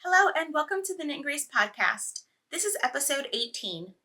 Hello and welcome to the KnitandGrace podcast. This is episode 18.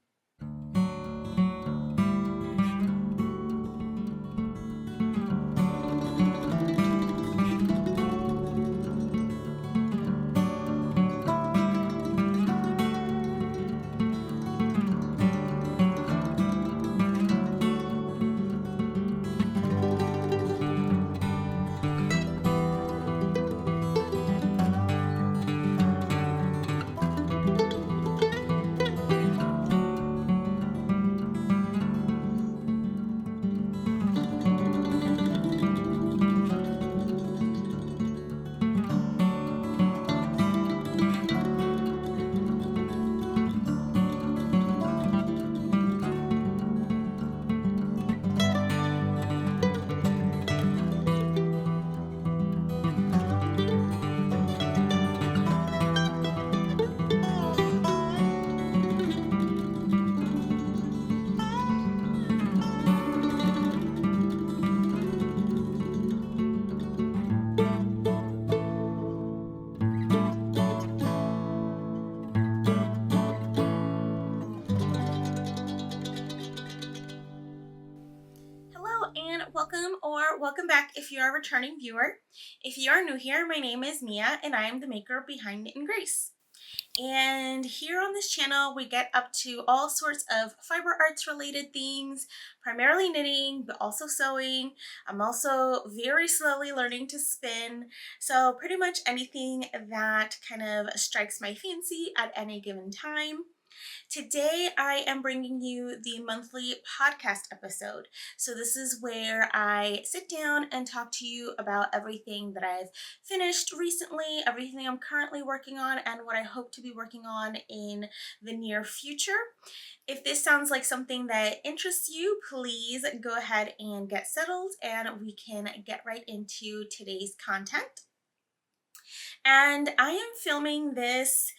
Hello and welcome back if you're a returning viewer. If you are new here, my name is Mia and I am the maker behind KnitandGrace. And here on this channel, we get up to all sorts of fiber arts related things, primarily knitting, but also sewing. I'm also very slowly learning to spin. So pretty much anything that kind of strikes my fancy at any given time. Today, I am bringing you the monthly podcast episode. So this is where I sit down and talk to you about everything that I've finished recently, everything I'm currently working on, and what I hope to be working on in the near future. If this sounds like something that interests you, please go ahead and get settled and we can get right into today's content. And I am filming this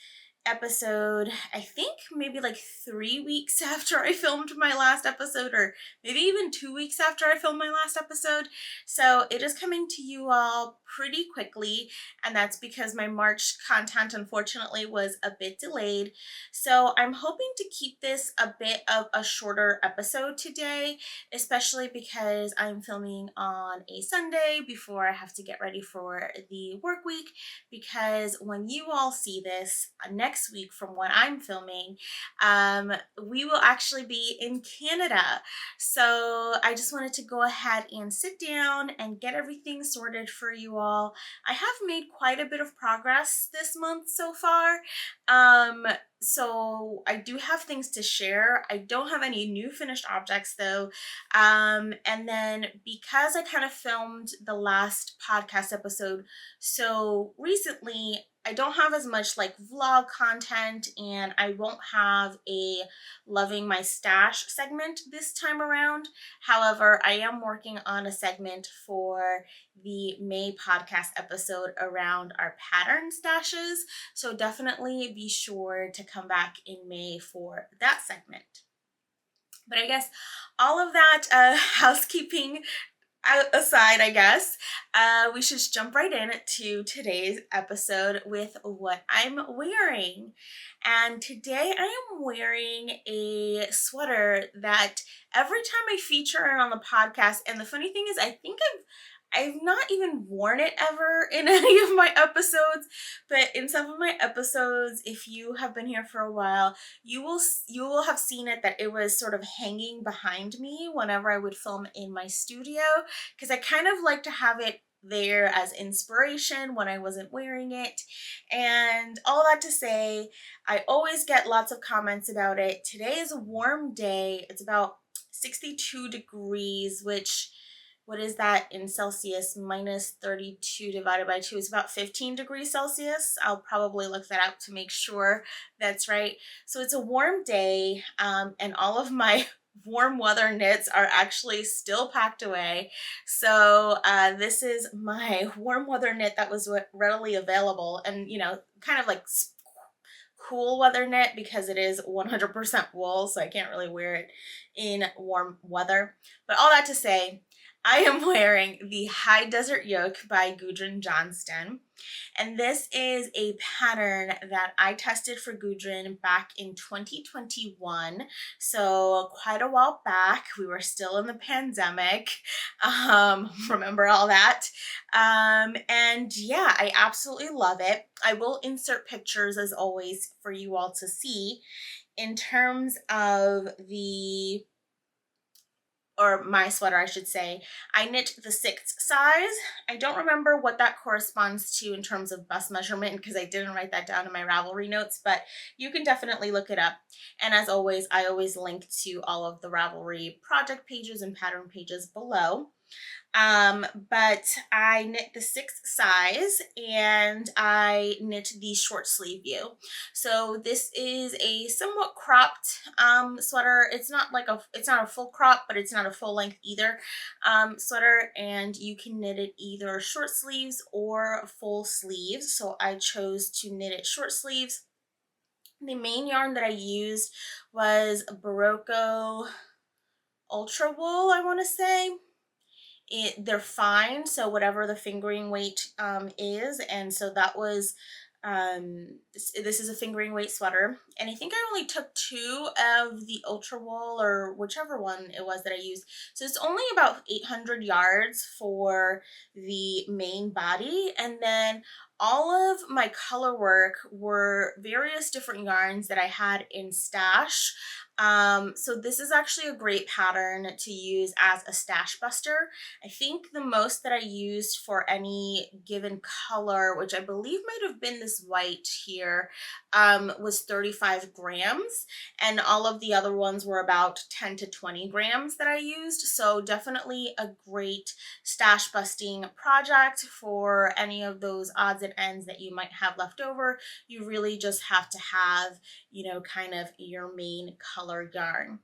episode, I think maybe like 3 weeks after I filmed my last episode, or maybe even 2 weeks after I filmed my last episode. So it is coming to you all pretty quickly, and that's because my March content unfortunately was a bit delayed. So I'm hoping to keep this a bit of a shorter episode today, especially because I'm filming on a Sunday before I have to get ready for the work week, because when you all see this next week from when I'm filming, we will actually be in Canada. So I just wanted to go ahead and sit down and get everything sorted for you all. I have made quite a bit of progress this month so far. So I do have things to share. I don't have any new finished objects though. And then because I kind of filmed the last podcast episode so recently, I don't have as much like vlog content, and I won't have a loving my stash segment this time around. However, I am working on a segment for the May podcast episode around our pattern stashes. So definitely be sure to come back in May for that segment. But I guess all of that housekeeping aside, I guess, we should just jump right in to today's episode with what I'm wearing. And today I am wearing a sweater that every time I feature it on the podcast, and the funny thing is, I think I've not even worn it ever in any of my episodes, but in some of my episodes, if you have been here for a while, you will have seen it that it was sort of hanging behind me whenever I would film in my studio, because I kind of like to have it there as inspiration when I wasn't wearing it. And all that to say, I always get lots of comments about it. Today is a warm day. It's about 62 degrees, which, what is that in Celsius? Minus 32 divided by 2 is about 15 degrees Celsius. I'll probably look that up to make sure that's right. So it's a warm day, and all of my warm weather knits are actually still packed away. So this is my warm weather knit that was readily available, and kind of like cool weather knit because it is 100% wool, so I can't really wear it in warm weather. But all that to say, I am wearing the High Desert Yoke by Gudrun Johnston. And this is a pattern that I tested for Gudrun back in 2021. So quite a while back. We were still in the pandemic. Remember all that? And yeah, I absolutely love it. I will insert pictures as always for you all to see. In terms of my sweater, I should say, I knit the 6th size. I don't remember what that corresponds to in terms of bust measurement because I didn't write that down in my Ravelry notes, but you can definitely look it up. And as always, I always link to all of the Ravelry project pages and pattern pages below. But I knit the 6th size and I knit the short sleeve view. So this is a somewhat cropped sweater. It's not a full crop, but it's not a full length either sweater, and you can knit it either short sleeves or full sleeves. So I chose to knit it short sleeves. The main yarn that I used was Barocco Ultra Wool, I want to say. They're fine, so whatever the fingering weight is, and so that was this is a fingering weight sweater, and I think I only took 2 of the Ultra Wool or whichever one it was that I used. So it's only about 800 yards for the main body, and then all of my color work were various different yarns that I had in stash. So this is actually a great pattern to use as a stash buster. I think the most that I used for any given color, which I believe might have been this white here, was 35 grams, and all of the other ones were about 10 to 20 grams that I used. So definitely a great stash busting project for any of those odds and ends that you might have left over. You really just have to have, kind of your main color yarn.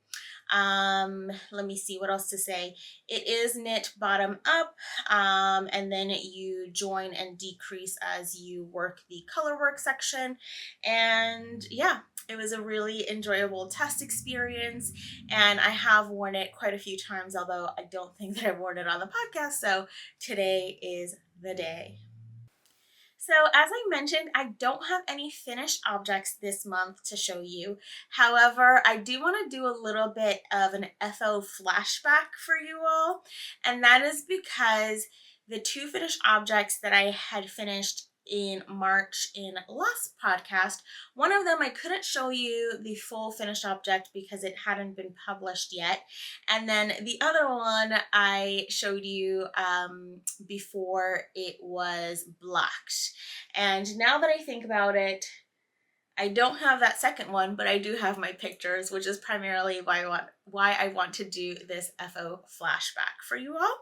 Let me see what else to say. It is knit bottom up, and then you join and decrease as you work the color work section. And yeah, it was a really enjoyable test experience, and I have worn it quite a few times, although I don't think that I've worn it on the podcast, so today is the day. So as I mentioned, I don't have any finished objects this month to show you. However, I do want to do a little bit of an FO flashback for you all. And that is because the 2 finished objects that I had finished in March in last podcast, one of them I couldn't show you the full finished object because it hadn't been published yet, and then the other one I showed you before it was blocked. And now that I think about it, I don't have that second one, but I do have my pictures, which is primarily why I want to do this FO flashback for you all.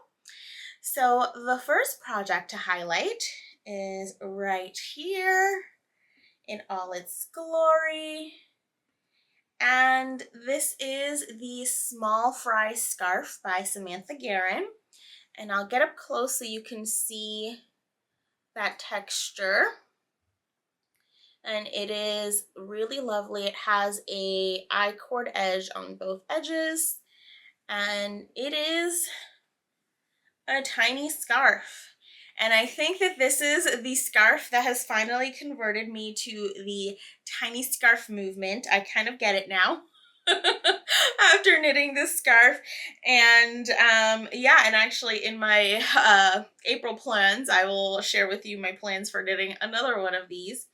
So the first project to highlight is right here in all its glory. And this is the Small Fry Scarf by Samantha Guerin. And I'll get up close so you can see that texture. And it is really lovely. It has a I-cord edge on both edges. And it is a tiny scarf. And I think that this is the scarf that has finally converted me to the tiny scarf movement. I kind of get it now after knitting this scarf. And yeah, and actually in my April plans, I will share with you my plans for knitting another one of these.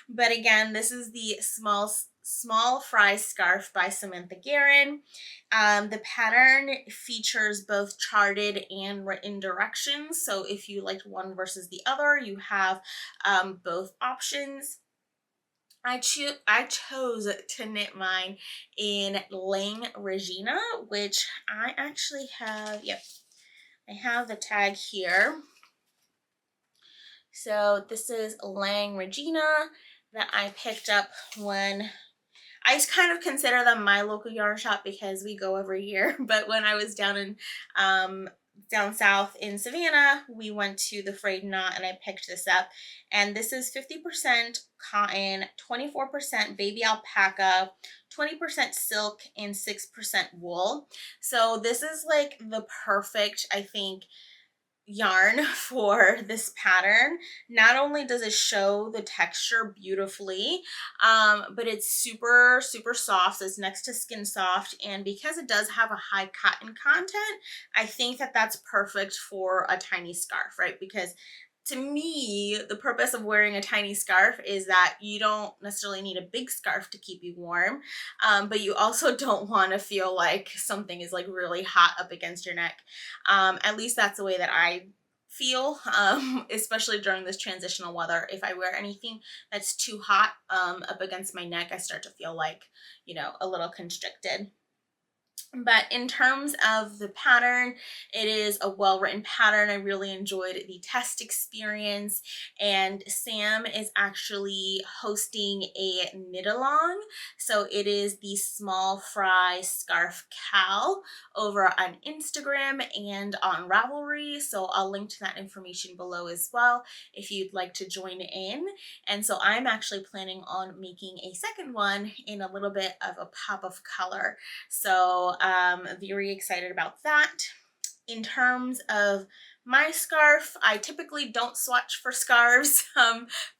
But again, this is the Small Fry Scarf by Samantha Guerin. The pattern features both charted and written directions, so if you liked one versus the other, you have both options. I chose to knit mine in Lang Regina, which I actually have, yep, I have the tag here. So this is Lang Regina that I picked up when I kind of consider them my local yarn shop because we go every year. But when I was down in down south in Savannah, we went to the Frayed Knot and I picked this up. And this is 50% cotton, 24% baby alpaca, 20% silk, and 6% wool. So this is like the perfect, I think, yarn for this pattern. Not only does it show the texture beautifully, but it's super soft. So it's next to skin soft, and because it does have a high cotton content, I think that that's perfect for a tiny scarf, right? Because to me, the purpose of wearing a tiny scarf is that you don't necessarily need a big scarf to keep you warm, but you also don't want to feel like something is like really hot up against your neck. At least that's the way that I feel, especially during this transitional weather. If I wear anything that's too hot up against my neck, I start to feel like, a little constricted. But in terms of the pattern, it is a well-written pattern. I really enjoyed the test experience, and Sam is actually hosting a knit along. So it is the Small Fry Scarf Cal over on Instagram and on Ravelry. So I'll link to that information below as well if you'd like to join in. And so I'm actually planning on making a second one in a little bit of a pop of color. So very excited about that. In terms of my scarf, I typically don't swatch for scarves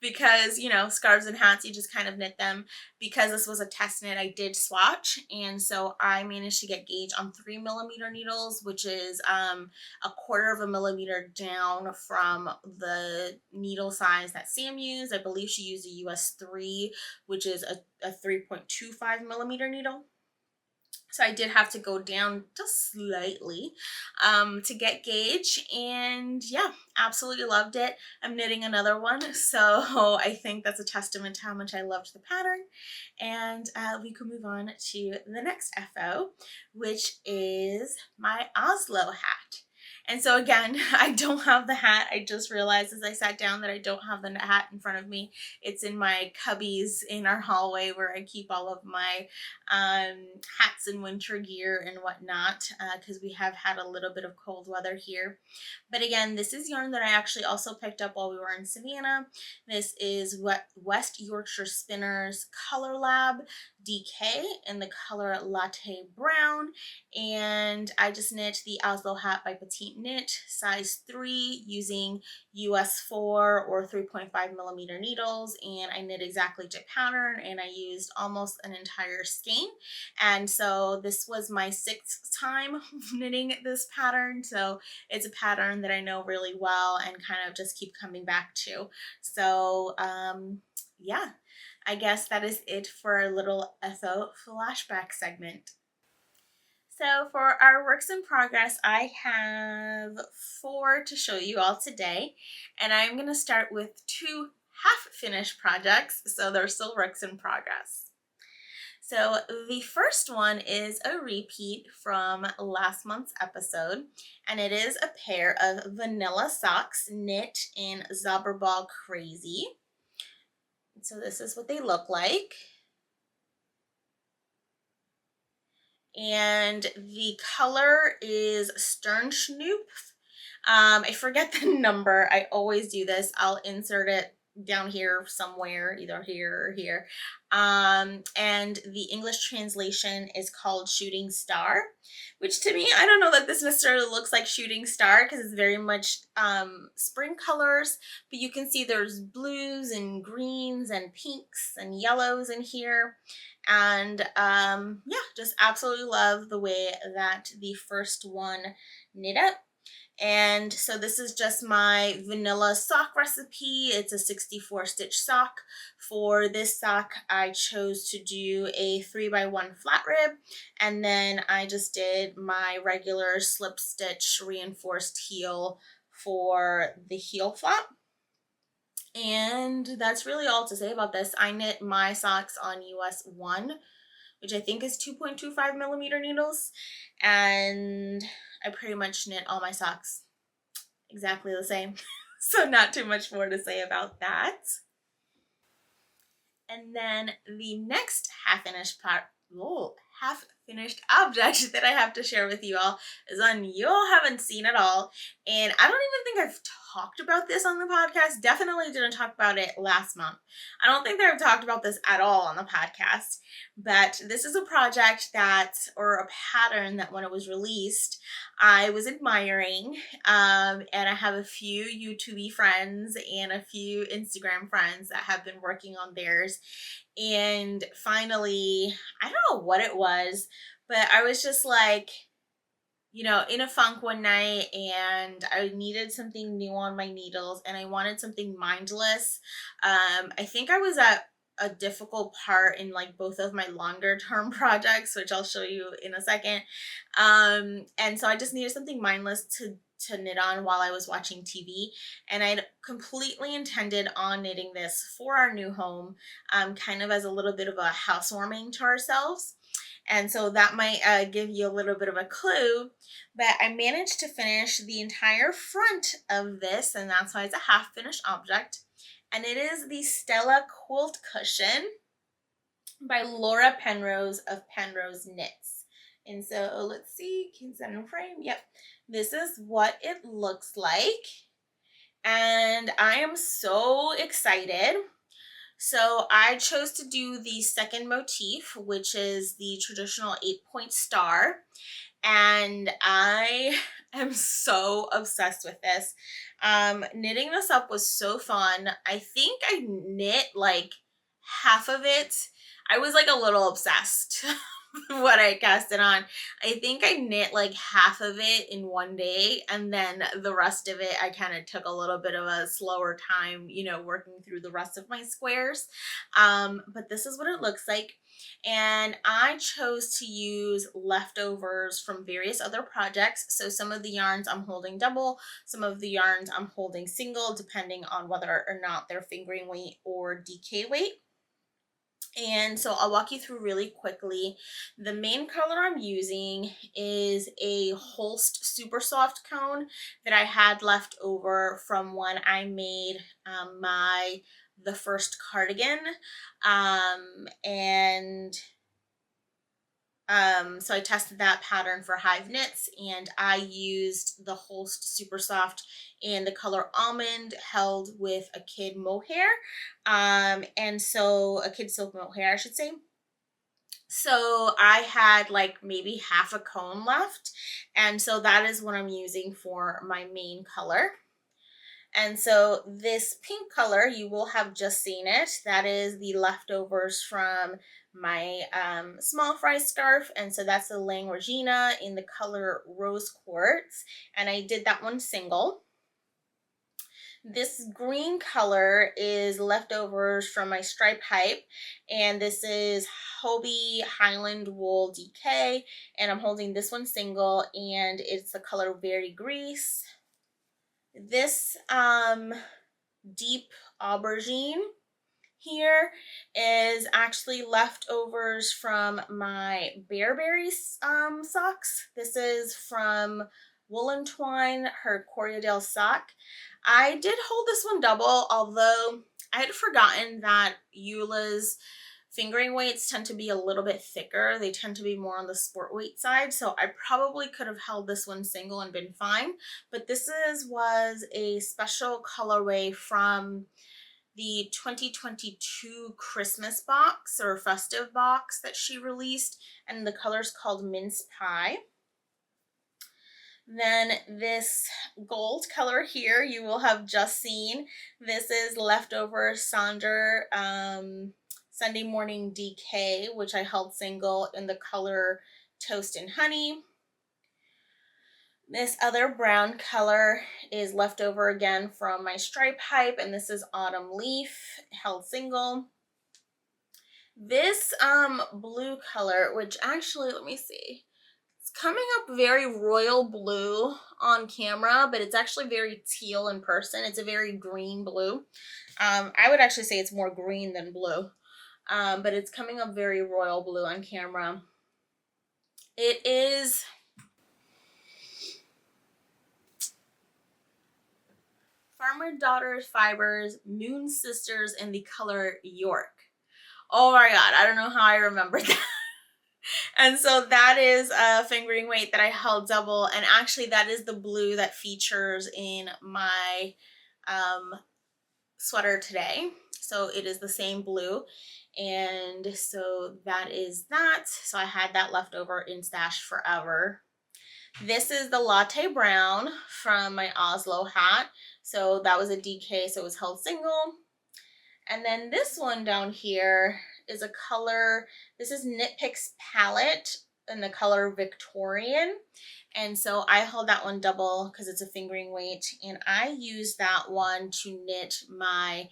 because, scarves and hats, you just kind of knit them. Because this was a test knit, I did swatch. And so I managed to get gauge on 3mm needles, which is a 1/4 millimeter down from the needle size that Sam used. I believe she used a US 3, which is a 3.25mm needle. So I did have to go down just slightly to get gauge, and yeah, absolutely loved it. I'm knitting another one, so I think that's a testament to how much I loved the pattern. And we can move on to the next FO, which is my Oslo hat. And so again, I don't have the hat. I just realized as I sat down that I don't have the hat in front of me. It's in my cubbies in our hallway where I keep all of my hats and winter gear and whatnot, because we have had a little bit of cold weather here. But again, this is yarn that I actually also picked up while we were in Savannah. This is West Yorkshire Spinners Color Lab DK in the color Latte Brown, and I just knit the Oslo hat by Petite Knit size 3 using US 4 or 3.5mm needles, and I knit exactly to pattern, and I used almost an entire skein. And so this was my 6th time knitting this pattern, so it's a pattern that I know really well and kind of just keep coming back to. So yeah, I guess that is it for our little FO flashback segment. So for our works in progress, I have 4 to show you all today, and I'm going to start with 2 half-finished projects, so they're still works in progress. So the first one is a repeat from last month's episode, and it is a pair of vanilla socks knit in Zauberball Crazy. So this is what they look like. And the color is Sternschnup. I forget the number. I always do this. I'll insert it down here somewhere, either here or here. And the English translation is called Shooting Star, which to me, I don't know that this necessarily looks like Shooting Star because it's very much spring colors, but you can see there's blues and greens and pinks and yellows in here. And yeah, just absolutely love the way that the first one knit up. And so this is just my vanilla sock recipe. It's a 64 stitch sock. For this sock, I chose to do a 3x1 flat rib, and then I just did my regular slip stitch reinforced heel for the heel flap. And that's really all to say about this. I knit my socks on US 1, which I think is 2.25mm needles, and I pretty much knit all my socks exactly the same. So not too much more to say about that. And then the next half-finished finished object that I have to share with you all is one you all haven't seen at all. And I don't even think I've talked about this on the podcast. Definitely didn't talk about it last month. I don't think that I've talked about this at all on the podcast. But this is a project or a pattern that when it was released, I was admiring. And I have a few YouTube friends and a few Instagram friends that have been working on theirs. And finally, I don't know what it was, but I was just like, in a funk one night and I needed something new on my needles and I wanted something mindless. I think I was at a difficult part in like both of my longer term projects, which I'll show you in a second. And so I just needed something mindless to knit on while I was watching TV. And I'd completely intended on knitting this for our new home, kind of as a little bit of a housewarming to ourselves. And so that might give you a little bit of a clue, but I managed to finish the entire front of this, and that's why it's a half finished object. And it is the Stella Quilt Cushion by Laura Penrose of Penrose Knits. And so let's see, can set in frame. Yep, this is what it looks like. And I am so excited. So I chose to do the second motif, which is the traditional 8-point star. And I am so obsessed with this. Knitting this up was so fun. I think I knit like half of it. I was like a little obsessed what I cast it on. I think I knit like half of it in one day, and then the rest of it I kind of took a little bit of a slower time, working through the rest of my squares. But this is what it looks like. And I chose to use leftovers from various other projects. So some of the yarns I'm holding double, some of the yarns I'm holding single, depending on whether or not they're fingering weight or DK weight. And so I'll walk you through really quickly. The main color I'm using is a Holst Super Soft cone that I had left over from when I made the first cardigan. So I tested that pattern for Hive Knits, and I used the Holst Super Soft in the color Almond held with a kid mohair, and so a kid silk mohair, I should say. So I had like maybe half a cone left, and so that is what I'm using for my main color. And so this pink color, you will have just seen it. That is the leftovers from my small fry scarf. And so that's the Lang Regina in the color Rose Quartz. And I did that one single. This green color is leftovers from my stripe hype, and this is Hobie Highland Wool DK, and I'm holding this one single, and it's the color Berry Grease. This deep aubergine here is actually leftovers from my Bearberry socks. This is from Woolen Twine, her Corriedale sock. I did hold this one double, although I had forgotten that Eula's fingering weights tend to be a little bit thicker. They tend to be more on the sport weight side, so I probably could have held this one single and been fine. But this was a special colorway from the 2022 Christmas box or festive box that she released, and the color's called Mince Pie. Then this gold color here you will have just seen. This is leftover Sonder Sunday Morning DK, which I held single in the color Toast and Honey. This other brown color is leftover again from my stripe hype, and this is Autumn Leaf, held single. This blue color, which actually, let me see. It's coming up very royal blue on camera, but it's actually very teal in person. It's a very green blue. I would actually say it's more green than blue, but it's coming up very royal blue on camera. It is Farmer Daughters Fibers Moon Sisters in the color York. Oh my god, I don't know how I remembered that. And so that is a fingering weight that I held double, and actually that is the blue that features in my sweater today. So it is the same blue, and so that is that. So I had that left over in stash forever. This is the latte brown from my Oslo hat. So that was a DK, so it was held single. And then this one down here is a color, this is Knit Picks palette in the color Victorian. And so I held that one double because it's a fingering weight, and I used that one to knit my,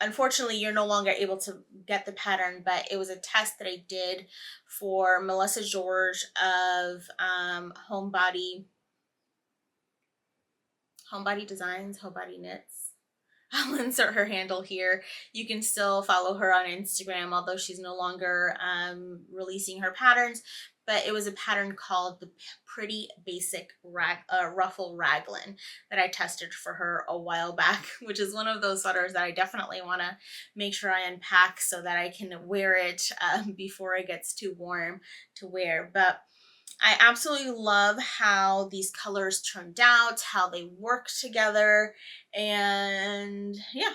unfortunately you're no longer able to get the pattern, but it was a test that I did for Melissa George of Homebody Designs, Homebody Knits. I'll insert her handle here. You can still follow her on Instagram, although she's no longer releasing her patterns. But it was a pattern called the Pretty Basic Ruffle Raglan that I tested for her a while back, which is one of those sweaters that I definitely want to make sure I unpack so that I can wear it before it gets too warm to wear. But I absolutely love how these colors turned out, how they work together, and yeah.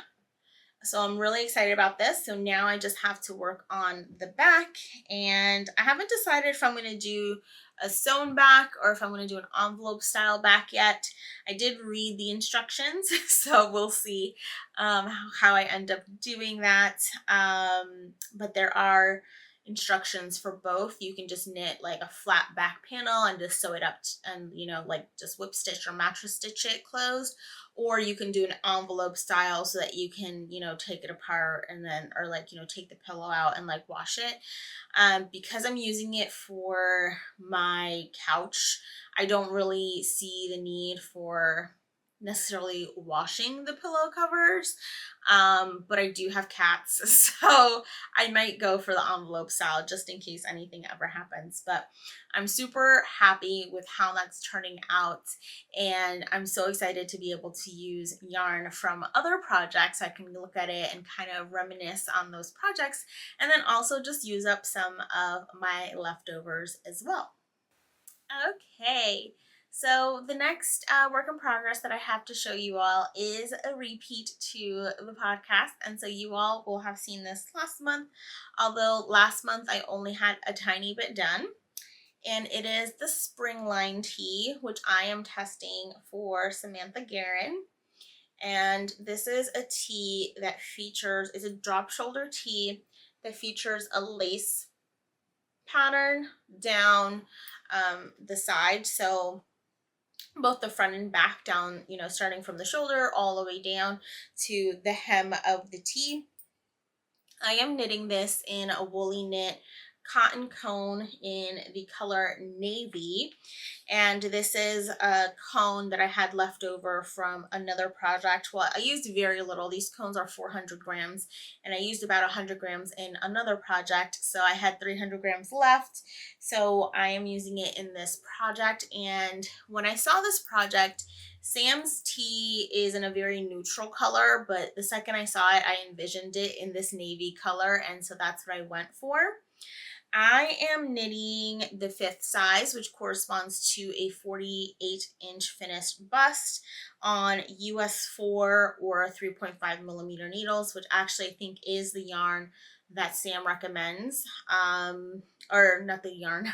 So I'm really excited about this. So now I just have to work on the back, and I haven't decided if I'm going to do a sewn back or if I'm going to do an envelope style back yet. I did read the instructions, so we'll see how I end up doing that. But there are instructions for both. You can just knit like a flat back panel and just sew it up and, you know, like just whip stitch or mattress stitch it closed, or you can do an envelope style so that you can, you know, take it apart and then, or like, you know, take the pillow out and like wash it. Because I'm using it for my couch, I don't really see the need for necessarily washing the pillow covers, but I do have cats, so I might go for the envelope style just in case anything ever happens. But I'm super happy with how that's turning out, and I'm so excited to be able to use yarn from other projects. I can look at it and kind of reminisce on those projects, and then also just use up some of my leftovers as well. Okay, so the next work in progress that I have to show you all is a repeat to the podcast. And so you all will have seen this last month, although last month I only had a tiny bit done. And it is the spring line tee, which I am testing for Samantha Guerin. And this is a tee that features, is a drop shoulder tee that features a lace pattern down the side. So both the front and back down, you know, starting from the shoulder all the way down to the hem of the tee. I am knitting this in a woolly knit cotton cone in the color navy, and this is a cone that I had left over from another project. Well, I used very little. These cones are 400 grams, and I used about 100 grams in another project, so I had 300 grams left. So I am using it in this project, and when I saw this project, Sam's tee is in a very neutral color, but the second I saw it, I envisioned it in this navy color, and so that's what I went for. I am knitting the 5th size, which corresponds to a 48-inch finished bust on US 4 or 3.5 millimeter needles, which actually I think is the yarn that Sam recommends, or not the yarn,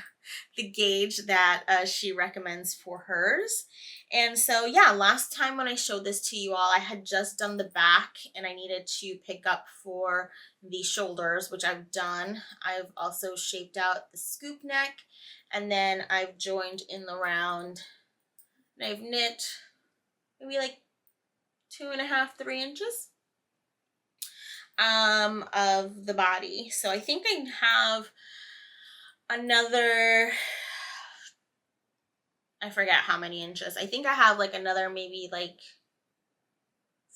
the gauge that she recommends for hers. And so yeah, last time when I showed this to you all, I had just done the back and I needed to pick up for the shoulders, which I've done. I've also shaped out the scoop neck, and then I've joined in the round, and I've knit maybe like 2.5, 3 inches of the body. So I think I have another, I forget how many inches. I think I have like another maybe like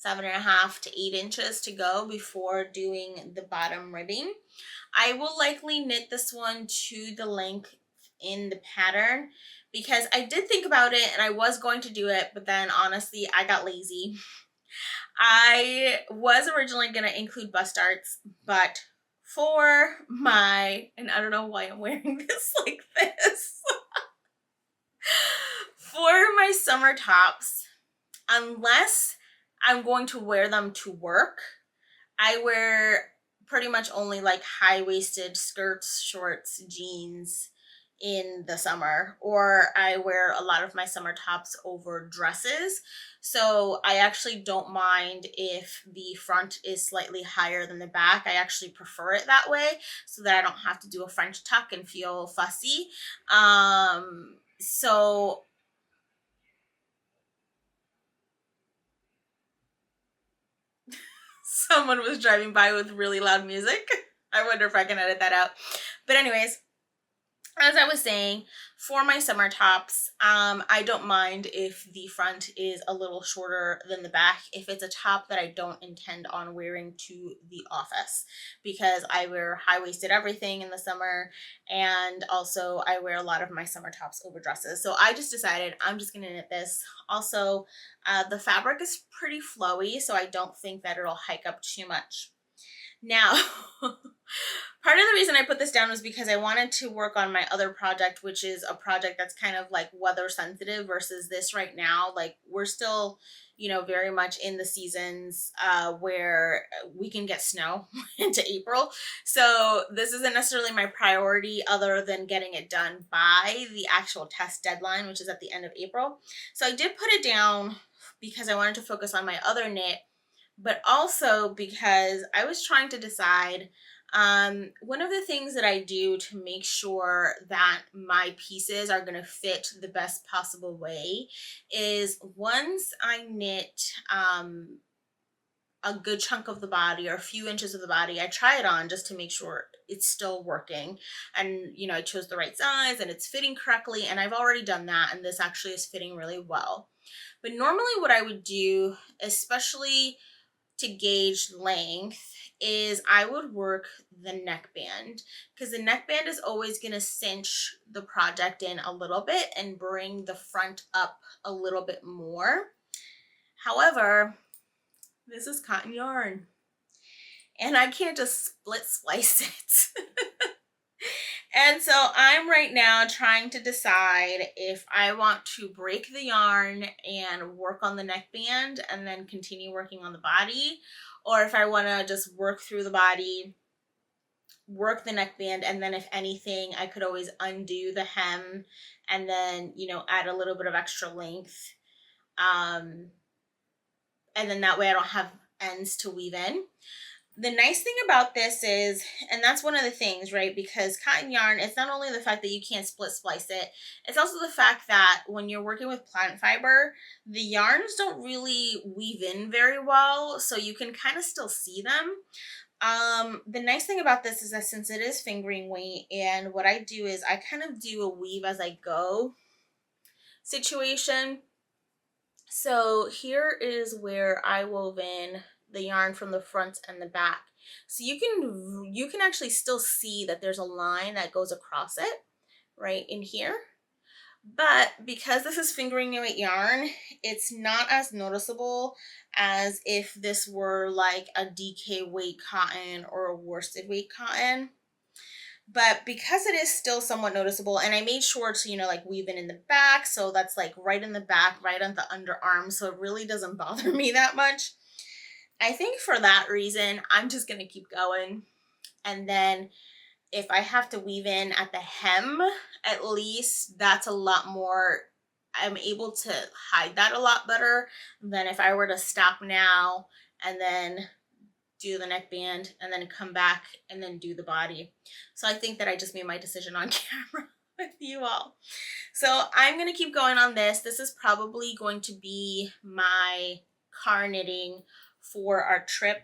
7.5 to 8 inches to go before doing the bottom ribbing. I will likely knit this one to the length in the pattern because I did think about it and I was going to do it, but then honestly I got lazy. I was originally going to include bust darts, but for my, and I don't know why I'm wearing this like this, for my summer tops, unless I'm going to wear them to work, I wear pretty much only like high-waisted skirts, shorts, jeans in the summer, or I wear a lot of my summer tops over dresses. So I actually don't mind if the front is slightly higher than the back. I actually prefer it that way so that I don't have to do a French tuck and feel fussy. So someone was driving by with really loud music. I wonder if I can edit that out. But anyways, as I was saying, for my summer tops, I don't mind if the front is a little shorter than the back if it's a top that I don't intend on wearing to the office, because I wear high-waisted everything in the summer, and also I wear a lot of my summer tops over dresses. So I just decided I'm just gonna knit this. Also, the fabric is pretty flowy, so I don't think that it'll hike up too much. Now, part of the reason I put this down was because I wanted to work on my other project, which is a project that's kind of like weather sensitive versus this right now. Like we're still, very much in the seasons where we can get snow into April. So this isn't necessarily my priority other than getting it done by the actual test deadline, which is at the end of April. So I did put it down because I wanted to focus on my other knit, but also because I was trying to decide one of the things that I do to make sure that my pieces are going to fit the best possible way is once I knit a good chunk of the body or a few inches of the body, I try it on just to make sure it's still working. And, I chose the right size and it's fitting correctly. And I've already done that. And this actually is fitting really well. But normally what I would do, especially to gauge length, is I would work the neckband, because the neckband is always going to cinch the project in a little bit and bring the front up a little bit more. However, this is cotton yarn and I can't just split slice it. And so I'm right now trying to decide if I want to break the yarn and work on the neckband and then continue working on the body, or if I want to just work through the body, work the neckband, and then if anything, I could always undo the hem and then, add a little bit of extra length. And then that way I don't have ends to weave in. The nice thing about this is, and that's one of the things, right? Because cotton yarn, it's not only the fact that you can't split splice it, it's also the fact that when you're working with plant fiber, the yarns don't really weave in very well, so you can kind of still see them. The nice thing about this is that since it is fingering weight, and what I do is I kind of do a weave as I go situation. So here is where I wove in the yarn from the front and the back. So you can actually still see that there's a line that goes across it right in here. But because this is fingering weight yarn, it's not as noticeable as if this were like a DK weight cotton or a worsted weight cotton. But because it is still somewhat noticeable, and I made sure to, like weave it in the back, so that's like right in the back, right on the underarm, so it really doesn't bother me that much. I think for that reason, I'm just going to keep going. And then if I have to weave in at the hem, at least that's a lot more, I'm able to hide that a lot better than if I were to stop now and then do the neckband and then come back and then do the body. So I think that I just made my decision on camera with you all. So I'm going to keep going on this. This is probably going to be my car knitting for our trip,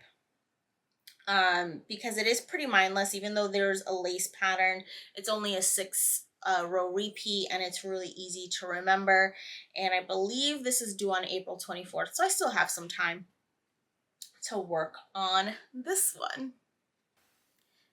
because it is pretty mindless. Even though there's a lace pattern, it's only a 6 row repeat and it's really easy to remember. And I believe this is due on April 24th, so I still have some time to work on this one.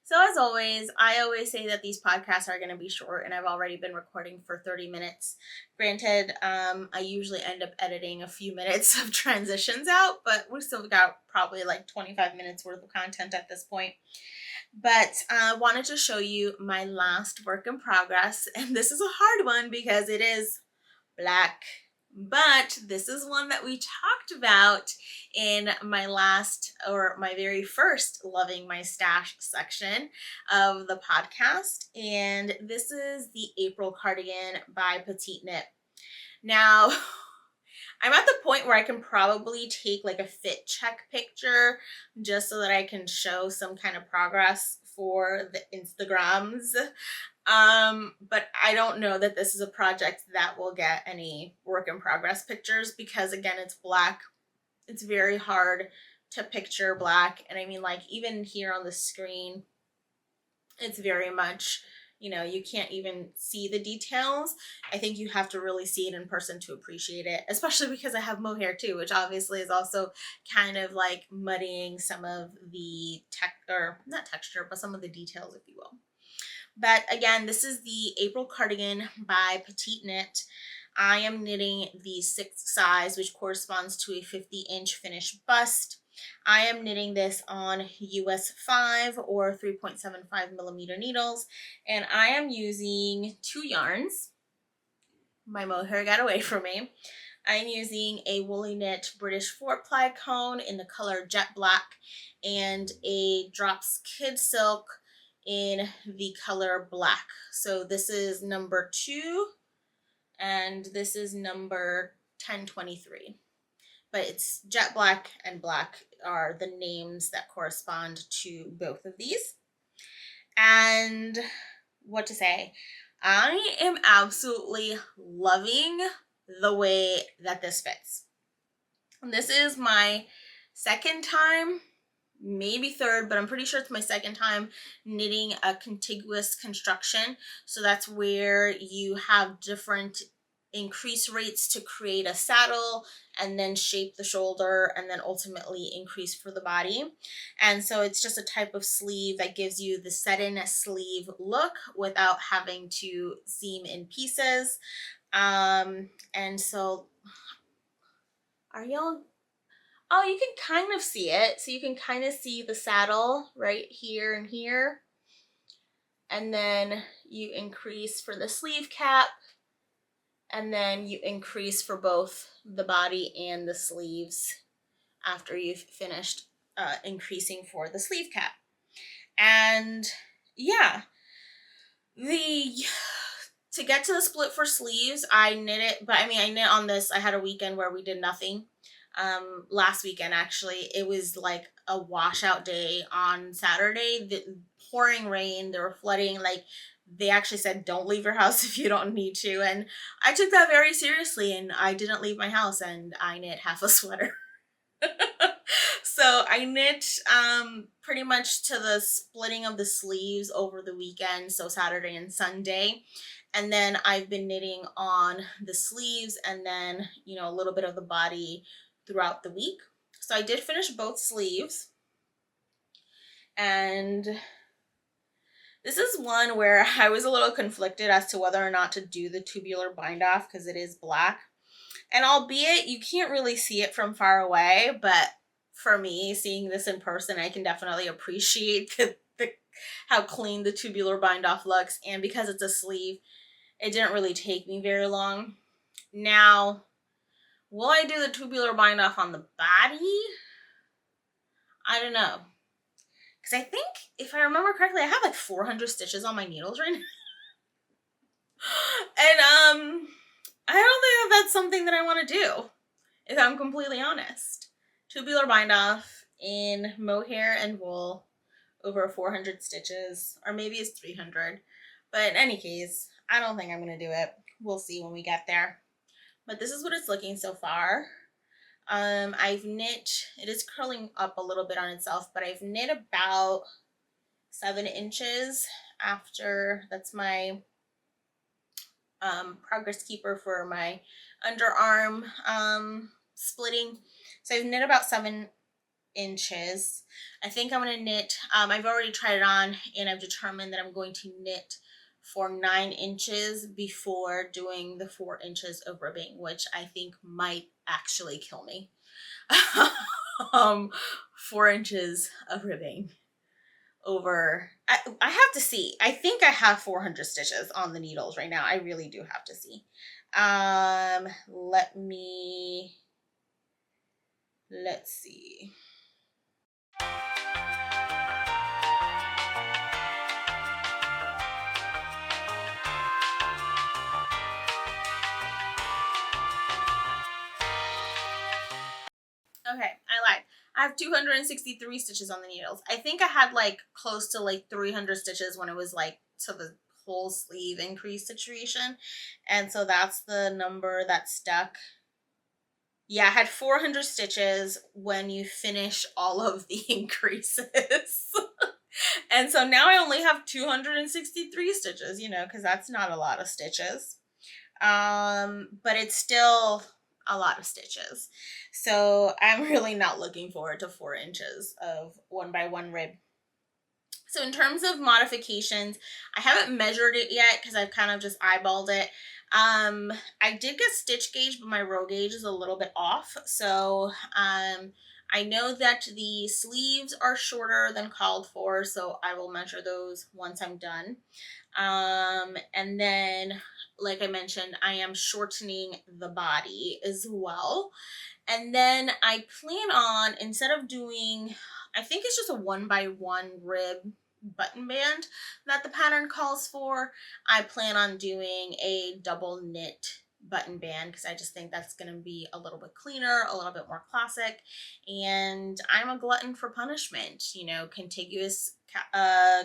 So as always, I always say that these podcasts are going to be short, and I've already been recording for 30 minutes. Granted, I usually end up editing a few minutes of transitions out, but we've still got probably like 25 minutes worth of content at this point. But I wanted to show you my last work in progress, and this is a hard one because it is black. But this is one that we talked about in my very first Loving My Stash section of the podcast. And this is the April cardigan by Petite Knit. Now, I'm at the point where I can probably take like a fit check picture just so that I can show some kind of progress for the Instagrams. But I don't know that this is a project that will get any work in progress pictures because again, it's black. It's very hard to picture black. And I mean, like even here on the screen, it's very much, you can't even see the details. I think you have to really see it in person to appreciate it, especially because I have mohair too, which obviously is also kind of like muddying some of the not texture, but some of the details, if you will. But again, this is the April cardigan by Petite Knit. I am knitting the 6th size, which corresponds to a 50-inch finished bust. I am knitting this on US 5 or 3.75 millimeter needles, and I am using 2 yarns. My mohair got away from me. I'm using a Woolly Knit British 4-ply cone in the color Jet Black and a Drops Kid Silk in the color Black. So this is number 2 and this is number 1023. But it's Jet Black and Black are the names that correspond to both of these. And what to say? I am absolutely loving the way that this fits. And this is my second time, maybe third, but I'm pretty sure it's my second time knitting a contiguous construction. So that's where you have different increase rates to create a saddle and then shape the shoulder and then ultimately increase for the body. And so it's just a type of sleeve that gives you the set-in sleeve look without having to seam in pieces. And so are y'all? Oh, you can kind of see it. So you can kind of see the saddle right here and here. And then you increase for the sleeve cap. And then you increase for both the body and the sleeves after you've finished increasing for the sleeve cap. And yeah, to get to the split for sleeves, I knit it, but I mean, I knit on this, I had a weekend where we did nothing. Last weekend, actually, it was like a washout day on Saturday, the pouring rain, there were flooding, like they actually said, don't leave your house if you don't need to. And I took that very seriously and I didn't leave my house and I knit half a sweater. So I knit pretty much to the splitting of the sleeves over the weekend, so Saturday and Sunday. And then I've been knitting on the sleeves and then, a little bit of the body throughout the week. So I did finish both sleeves. And this is one where I was a little conflicted as to whether or not to do the tubular bind off because it is black. And albeit you can't really see it from far away, but for me, seeing this in person, I can definitely appreciate how clean the tubular bind off looks. And because it's a sleeve, it didn't really take me very long. Now, will I do the tubular bind off on the body? I don't know. Because I think, if I remember correctly, I have like 400 stitches on my needles right now. And I don't think that's something that I want to do, if I'm completely honest. Tubular bind off in mohair and wool over 400 stitches, or maybe it's 300. But in any case, I don't think I'm going to do it. We'll see when we get there. But this is what it's looking so far. I've knit, it is curling up a little bit on itself, but I've knit about 7 inches after, that's my progress keeper for my underarm splitting. So I've knit about 7 inches. I think I'm going to knit, I've already tried it on and I've determined that I'm going to knit for 9 inches before doing the 4 inches of ribbing, which I think might actually kill me. 4 inches of ribbing over, I have to see. I think I have 400 stitches on the needles right now. I really do have to see. Let's see. Okay, I lied. I have 263 stitches on the needles. I think I had like close to like 300 stitches when it was like to the whole sleeve increase situation. And so that's the number that stuck. Yeah, I had 400 stitches when you finish all of the increases. And so now I only have 263 stitches, you know, because that's not a lot of stitches. But it's still a lot of stitches. So I'm really not looking forward to 4 inches of 1x1 rib. So in terms of modifications, I haven't measured it yet because I've kind of just eyeballed it. I did get stitch gauge, but my row gauge is a little bit off. So I know that the sleeves are shorter than called for, so I will measure those once I'm done. And then, like I mentioned, I am shortening the body as well. And then I plan on, instead of doing, I think it's just a 1x1 rib button band that the pattern calls for, I plan on doing a double knit button band because I just think that's going to be a little bit cleaner, a little bit more classic. And I'm a glutton for punishment, you know, contiguous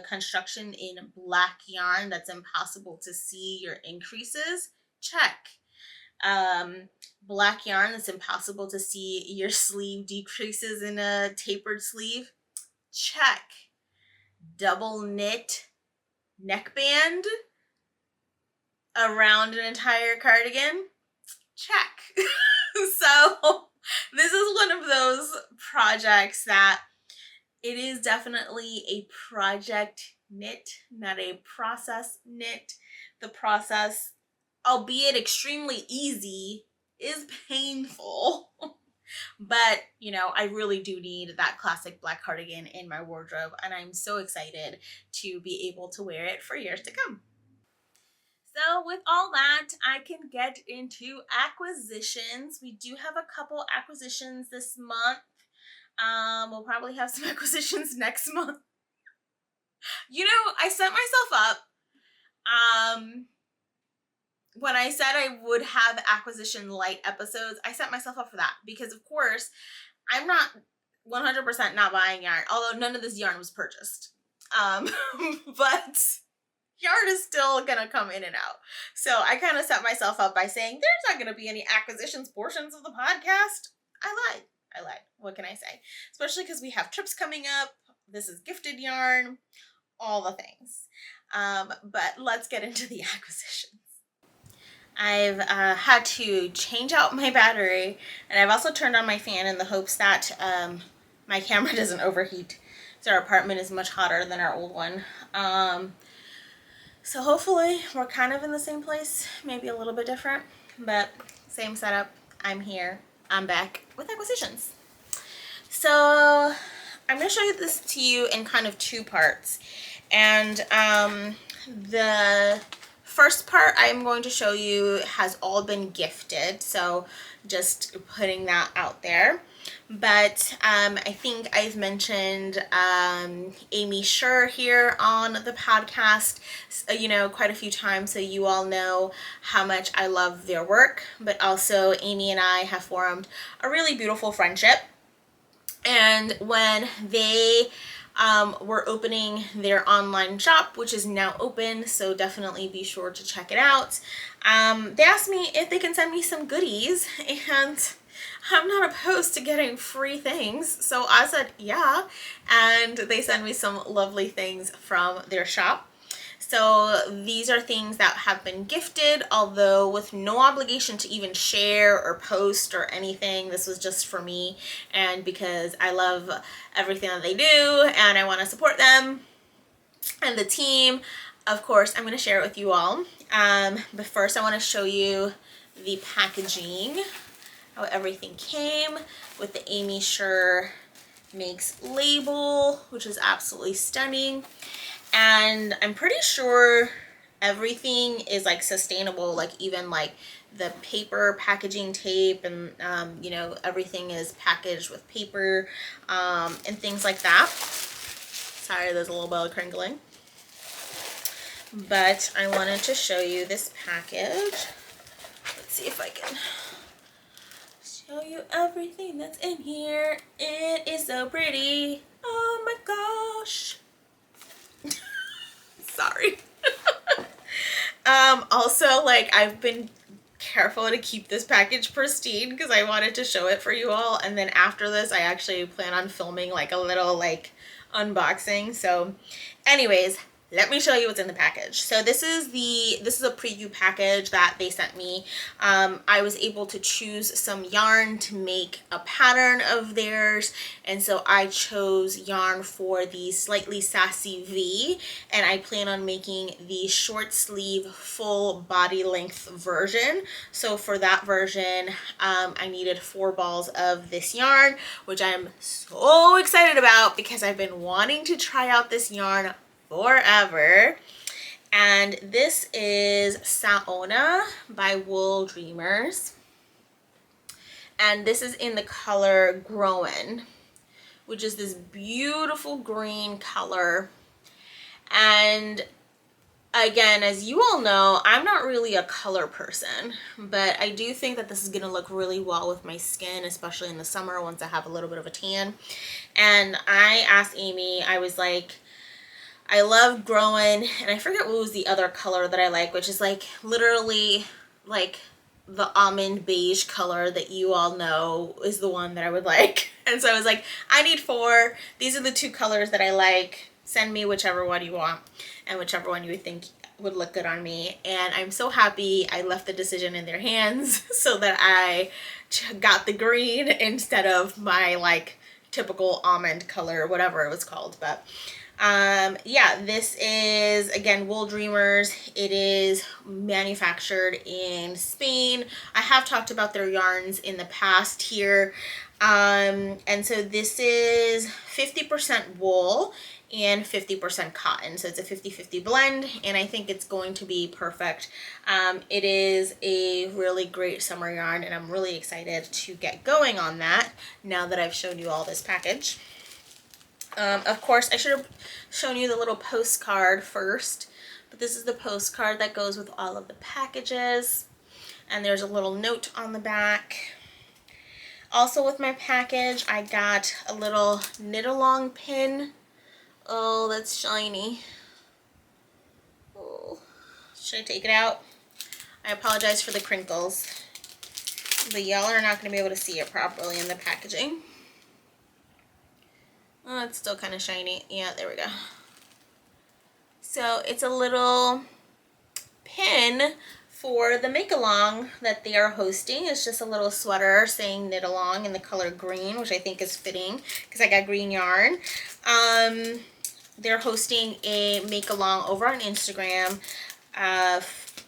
construction in black yarn that's impossible to see your increases, check. Black yarn that's impossible to see your sleeve decreases in a tapered sleeve, check. Double knit neckband around an entire cardigan, check. So this is one of those projects that it is definitely a project knit, not a process knit. The process, albeit extremely easy, is painful. But, you know, I really do need that classic black cardigan in my wardrobe, and I'm so excited to be able to wear it for years to come. So with all that, I can get into acquisitions. We do have a couple acquisitions this month. We'll probably have some acquisitions next month. You know, I set myself up. When I said I would have acquisition light episodes, I set myself up for that because, of course, I'm not 100% not buying yarn, although none of this yarn was purchased. But yarn is still gonna come in and out. So I kind of set myself up by saying there's not gonna be any acquisitions portions of the podcast. I lied. What can I say? Especially because we have trips coming up. This is gifted yarn, all the things. But let's get into the acquisitions. I've had to change out my battery, and I've also turned on my fan in the hopes that my camera doesn't overheat. So our apartment is much hotter than our old one. So hopefully we're kind of in the same place, maybe a little bit different, but same setup. I'm here. I'm back with acquisitions. So I'm going to show this to you in kind of 2 parts. And the first part I'm going to show you has all been gifted, so just putting that out there. But I think I've mentioned Amy Scher here on the podcast, you know, quite a few times, so you all know how much I love their work. But also Amy and I have formed a really beautiful friendship. And when they were opening their online shop, which is now open, so definitely be sure to check it out. They asked me if they can send me some goodies, and I'm not opposed to getting free things, so I said yeah, and they sent me some lovely things from their shop. So these are things that have been gifted, although with no obligation to even share or post or anything. This was just for me and because I love everything that they do and I want to support them and the team. Of course, I'm going to share it with you all. But first I want to show you the packaging, how everything came with the Amy Sure Makes label, which is absolutely stunning. And I'm pretty sure everything is like sustainable, like even like the paper packaging tape and you know, everything is packaged with paper and things like that. Sorry, there's a little bit of crinkling. But I wanted to show you this package. Let's see if I can show you everything that's in here. It is so pretty. Oh my gosh. Sorry. Also, like, I've been careful to keep this package pristine because I wanted to show it for you all, and then after this I actually plan on filming like a little like unboxing. So anyways, let me show you what's in the package. So this is a preview package that they sent me. I was able to choose some yarn to make a pattern of theirs, and so I chose yarn for the Slightly Sassy V, and I plan on making the short sleeve full body length version. So for that version, I needed 4 balls of this yarn, which I'm so excited about because I've been wanting to try out this yarn forever. And this is Saona by Wool Dreamers, and this is in the color Grown, which is this beautiful green color. And again, as you all know, I'm not really a color person, but I do think that this is gonna look really well with my skin, especially in the summer once I have a little bit of a tan. And I asked Amy, I was like, I love Growing, and I forget what was the other color that I like, which is like literally like the almond beige color that you all know is the one that I would like. And so I was like, I need 4. These are the 2 colors that I like. Send me whichever one you want and whichever one you would think would look good on me. And I'm so happy I left the decision in their hands so that I got the green instead of my like typical almond color, whatever it was called. But yeah, this is again Wool Dreamers. It is manufactured in Spain. I have talked about their yarns in the past here. And so this is 50% wool and 50% cotton. So it's a 50-50 blend, and I think it's going to be perfect. It is a really great summer yarn, and I'm really excited to get going on that now that I've shown you all this package. Of course, I should have shown you the little postcard first, but this is the postcard that goes with all of the packages, and there's a little note on the back. Also with my package, I got a little knit along pin. Oh, that's shiny. Oh. Should I take it out? I apologize for the crinkles, but y'all are not going to be able to see it properly in the packaging. Oh, it's still kind of shiny. Yeah, there we go. So it's a little pin for the make along that they are hosting. It's just a little sweater saying knit along in the color green, which I think is fitting because I got green yarn. They're hosting a make along over on Instagram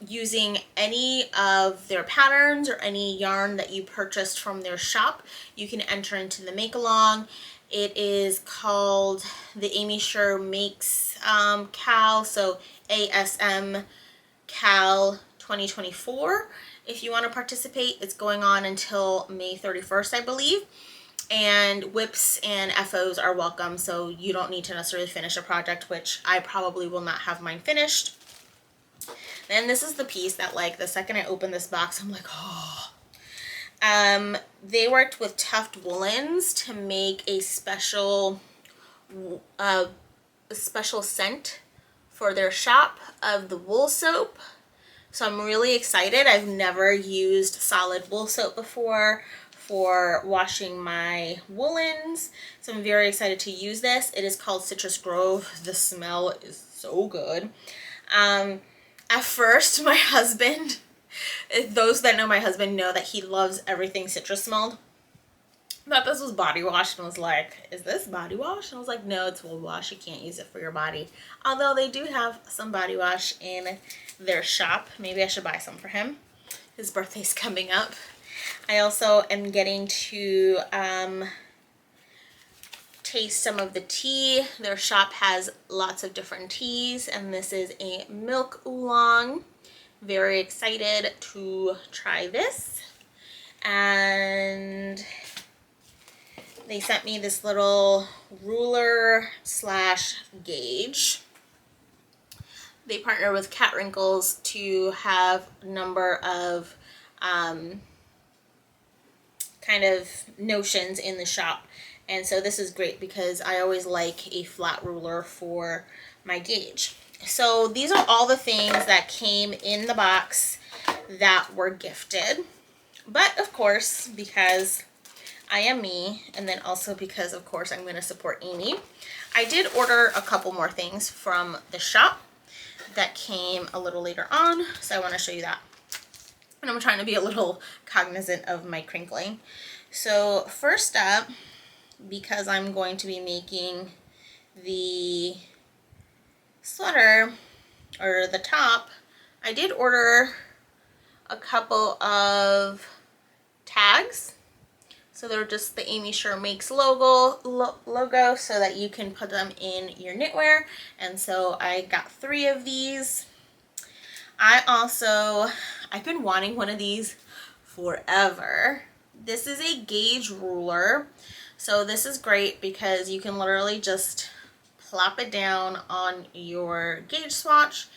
using any of their patterns or any yarn that you purchased from their shop. You can enter into the make along. It is called the Amy Sure Makes Cal, so ASM Cal 2024. If you want to participate, it's going on until May 31st, I believe. And whips and FOs are welcome, so you don't need to necessarily finish a project, which I probably will not have mine finished. Then this is the piece that, like, the second I open this box, I'm like, oh. They worked with Tuft Woolens to make a special scent for their shop of the wool soap. So I'm really excited. I've never used solid wool soap before for washing my woolens, so I'm very excited to use this. It is called Citrus Grove. The smell is so good. At first, my husband, those that know my husband know that he loves everything citrus smelled. Thought this was body wash and was like, is this body wash? And I was like, no, it's wool wash. You can't use it for your body. Although they do have some body wash in their shop. Maybe I should buy some for him. His birthday's coming up. I also am getting to taste some of the tea. Their shop has lots of different teas, and this is a milk oolong. Very excited to try this. And they sent me this little ruler slash gauge. They partner with Cat Wrinkles to have a number of kind of notions in the shop. And so this is great because I always like a flat ruler for my gauge. So these are all the things that came in the box that were gifted. But of course, because I am me, and then also because of course I'm going to support Amy, I did order a couple more things from the shop that came a little later on. So I want to show you that. And I'm trying to be a little cognizant of my crinkling. So first up, because I'm going to be making the sweater or the top, I did order a couple of tags. So they're just the Amy Sure Makes logo so that you can put them in your knitwear. And so I got 3 of these. I've been wanting one of these forever. This is a gauge ruler. So this is great because you can literally just plop it down on your gauge swatch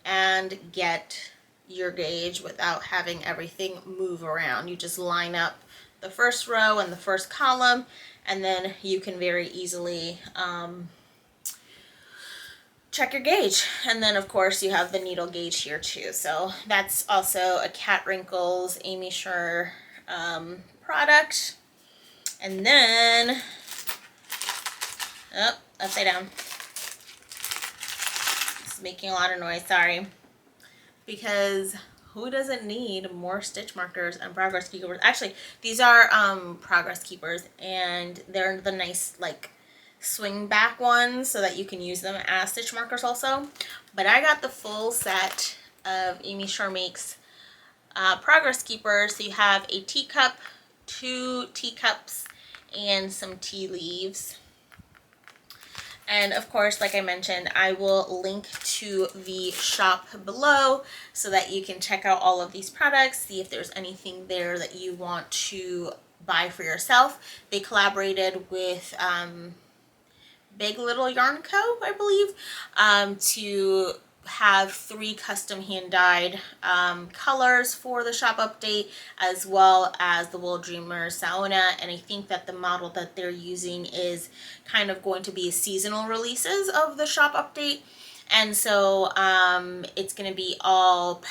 and get your gauge without having everything move around. You just line up the first row and the first column, and then you can very easily check your gauge. And then of course you have the needle gauge here too. So that's also a Cat Wrinkles Amy Sure product. And then, oh, upside down. It's making a lot of noise, sorry. Because who doesn't need more stitch markers and progress keepers? Actually, these are progress keepers, and they're the nice like swing back ones so that you can use them as stitch markers also. But I got the full set of Amy Sure Makes progress keepers. So you have a teacup, 2 teacups, and some tea leaves. And of course, like I mentioned, I will link to the shop below so that you can check out all of these products, see if there's anything there that you want to buy for yourself. They collaborated with Big Little Yarn Co., I believe, to have 3 custom hand-dyed colors for the shop update, as well as the Wool Dreamer Saona. And I think that the model that they're using is kind of going to be seasonal releases of the shop update. And so it's going to be all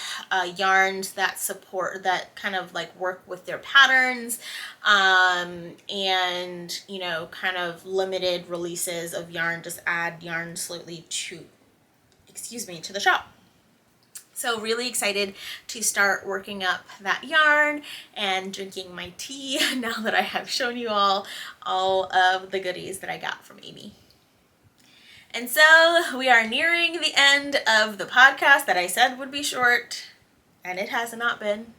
yarns that support, that kind of like work with their patterns, and you know, kind of limited releases of yarn, just add yarn slightly to the shop. So really excited to start working up that yarn and drinking my tea now that I have shown you all of the goodies that I got from Amy. And so we are nearing the end of the podcast that I said would be short, and it has not been.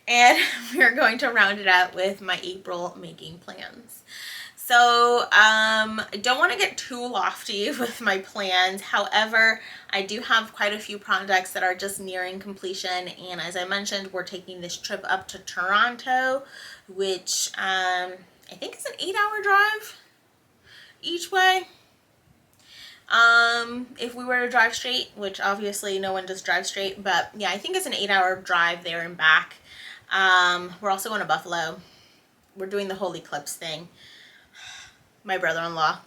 And we're going to round it out with my April making plans. So I don't want to get too lofty with my plans. However, I do have quite a few projects that are just nearing completion. And as I mentioned, we're taking this trip up to Toronto, which I think is an 8-hour drive each way. If we were to drive straight, which obviously no one does drive straight, but yeah, I think it's an 8-hour drive there and back. We're also going to Buffalo. We're doing the whole eclipse thing. My brother-in-law.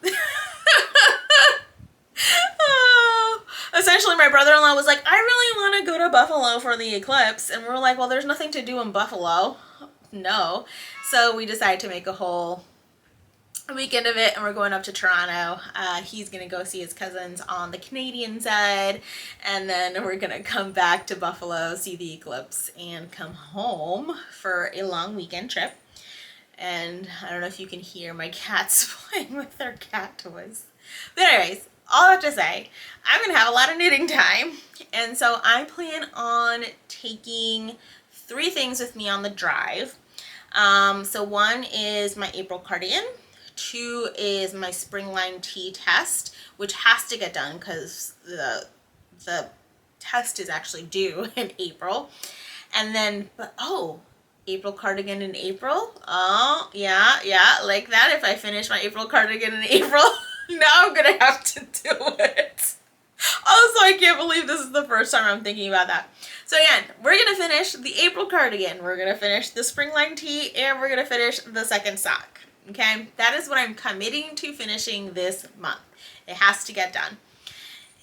Essentially, my brother-in-law was like, I really want to go to Buffalo for the eclipse. And we're like, well, there's nothing to do in Buffalo. No. So we decided to make a whole weekend of it, and we're going up to Toronto. He's gonna go see his cousins on the Canadian side, and then we're gonna come back to Buffalo, see the eclipse, and come home for a long weekend trip. And I don't know if you can hear my cats playing with their cat toys. But anyways, all that to say, I'm gonna have a lot of knitting time, and so I plan on taking 3 things with me on the drive. So one is my April cardigan, 2 is my spring line tee test, which has to get done because the test is actually due in April. And then, April cardigan in April. Oh, yeah, like that. If I finish my April cardigan in April, now I'm gonna have to do it. Also, I can't believe this is the first time I'm thinking about that. So again, we're gonna finish the April cardigan, we're gonna finish the spring line tee, and we're gonna finish the second sock. Okay, that is what I'm committing to finishing this month. It has to get done.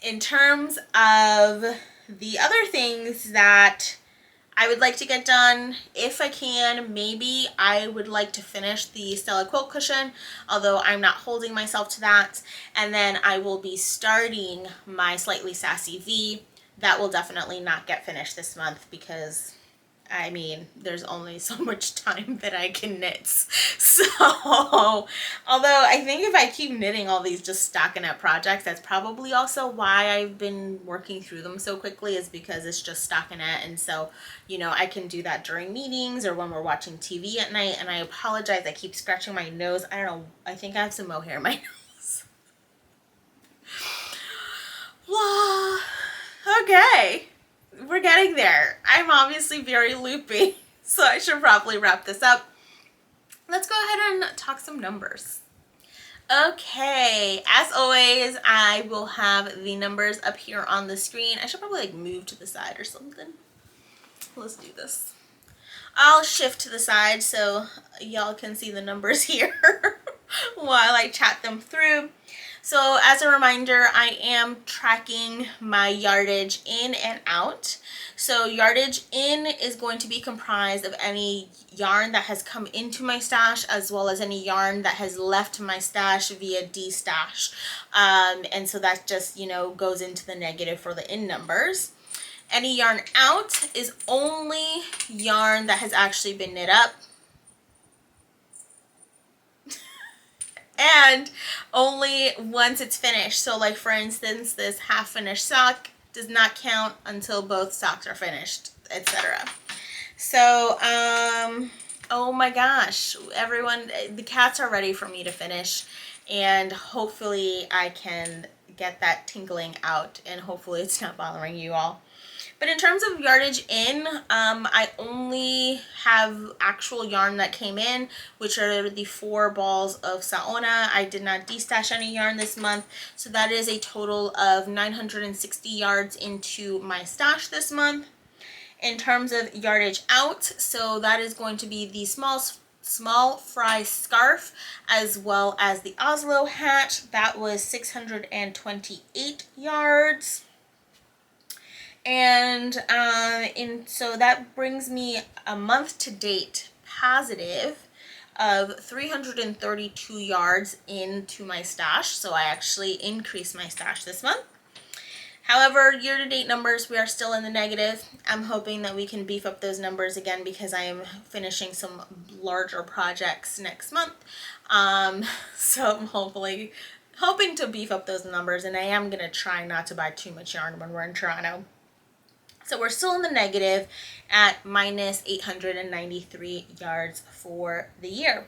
In terms of the other things that I would like to get done, if I can, maybe I would like to finish the Stella quilt cushion, although I'm not holding myself to that. And then I will be starting my Slightly Sassy V. That will definitely not get finished this month because, I mean, there's only so much time that I can knit. So, although I think if I keep knitting all these just stockinette projects, that's probably also why I've been working through them so quickly, is because it's just stockinette. And so, you know, I can do that during meetings or when we're watching TV at night. And I apologize, I keep scratching my nose. I don't know, I think I have some mohair in my nose. Blah. Okay. We're getting there. I'm obviously very loopy, so I should probably wrap this up. Let's go ahead and talk some numbers. Okay, as always, I will have the numbers up here on the screen. I should probably like move to the side or something. Let's do this. I'll shift to the side so y'all can see the numbers here while I chat them through. So as a reminder, I am tracking my yardage in and out. So yardage in is going to be comprised of any yarn that has come into my stash, as well as any yarn that has left my stash via destash. And so that just, you know, goes into the negative for the in numbers. Any yarn out is only yarn that has actually been knit up. And only once it's finished. So like for instance, this half finished sock does not count until both socks are finished, etc. So, oh my gosh, everyone, the cats are ready for me to finish, and hopefully I can get that tinkling out, and hopefully it's not bothering you all. But in terms of yardage in, I only have actual yarn that came in, which are the 4 balls of Saona. I did not destash any yarn this month, so that is a total of 960 yards into my stash this month. In terms of yardage out, so that is going to be the small fry scarf as well as the Oslo hat. That was 628 yards. And so that brings me a month to date positive of 332 yards into my stash. So I actually increased my stash this month. However, year-to-date numbers, we are still in the negative. I'm hoping that we can beef up those numbers again because I am finishing some larger projects next month. So I'm hoping to beef up those numbers, and I am going to try not to buy too much yarn when we're in Toronto. So we're still in the negative at minus 893 yards for the year.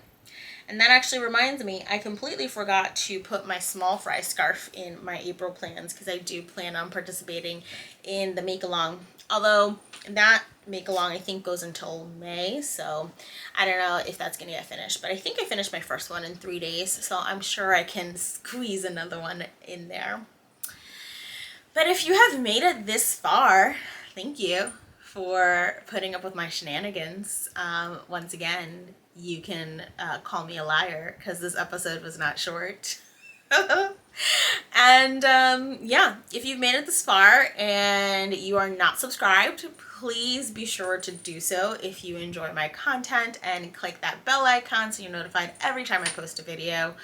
And that actually reminds me, I completely forgot to put my small fry scarf in my April plans because I do plan on participating in the make-along. Although that make-along I think goes until May, so I don't know if that's going to get finished. But I think I finished my first one in 3 days, so I'm sure I can squeeze another one in there. But if you have made it this far, thank you for putting up with my shenanigans. Once again, you can call me a liar because this episode was not short. And yeah, if you've made it this far and you are not subscribed, please be sure to do so if you enjoy my content, and click that bell icon so you're notified every time I post a video.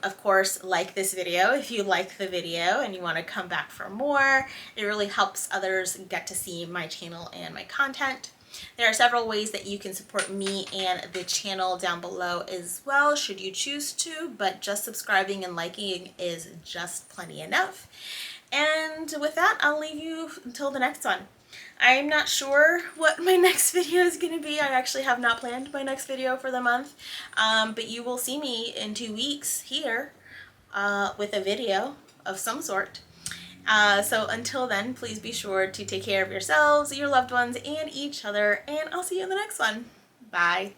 Of course, like this video if you like the video and you want to come back for more. It really helps others get to see my channel and my content. There are several ways that you can support me and the channel down below as well, should you choose to, but just subscribing and liking is just plenty enough. And with that, I'll leave you until the next one. I'm not sure what my next video is going to be. I actually have not planned my next video for the month, but you will see me in 2 weeks here with a video of some sort. So until then, please be sure to take care of yourselves, your loved ones, and each other, and I'll see you in the next one. Bye.